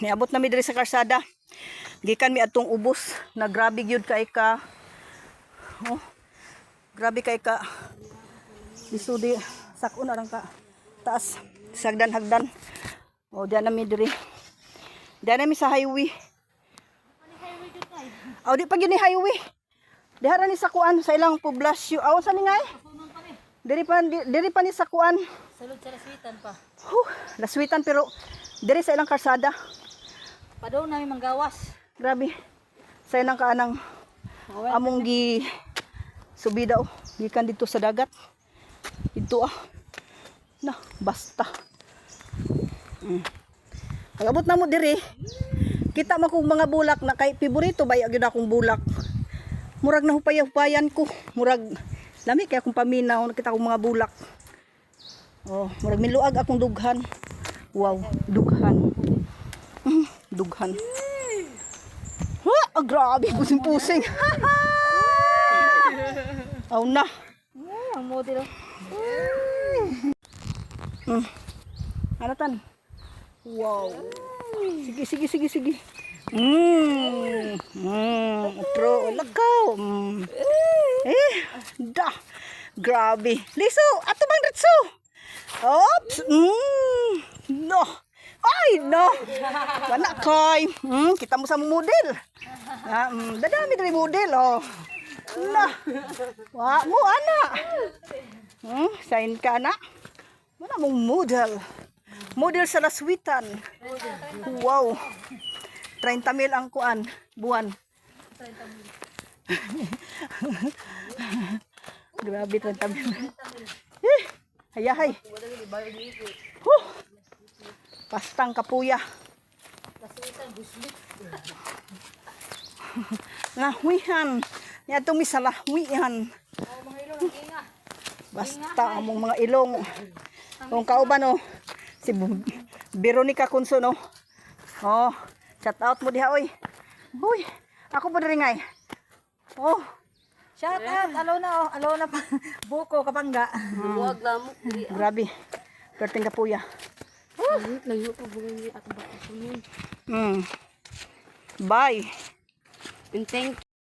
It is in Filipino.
Niabot na mi diri sa karsada. Gikan mi atong ubos na grabe gyud kay ka. Oh. Grabe kay ka. Isudi sakon arang ka. Taas sagdan-hagdan. Oh, diyan na mi diri. Diyan na mi sa highway. Oh, di pa gyud ni highway. Dihara ni sa kuan sa ilang poblasyon. Aw sa ni ngay? Diri pa ni sa kuan. Salud sa laswitan pa. Laswitan pero diri sa ilang karsada. Padaw namin manggawas. Grabe. Sa ilang kaanang among gi subida oh. Gikan dito sa dagat. Ito na, basta. Pag-abot na mo diri, kita man kong mga bulak na kay piborito ba gyud akong bulak. Murag na hupay-hupayan ko. Murag lami kay akong paminaw nakita akong mga bulak. Oh, murag miluag akong dughan. Wow, dughan. Dughan. Ha, grabe pusing-pusing. Aw na. Ang model. Ano tan? Wow. Sige. Pro, lakaw. Da. Grabe. Liso, ato bang ditso? Oops. No. Ay, no. Wala kay. Kita mo sa model. Dadami diri model, oh. Na. Wa mo ana. Sign ka na. Wala mong model. Model sa laswitan. Wow. 30,000 ang kuan buwan. 30,000. Grabe 30,000. Hayahay. Pastang kapuya. Lahwihan. Niya itong misalahwihan. Basta among mga ilong. Kung kauban oh. Si Veronica Kunso no. Oh, shout out mo diha oy. Uy, ako po diri ngay. Oh, Shout out, alo na pa. Buko kapangga. Buwag lamok. grabe. Perting kapuya. Layo pa buwan at bakit. Bye. And thank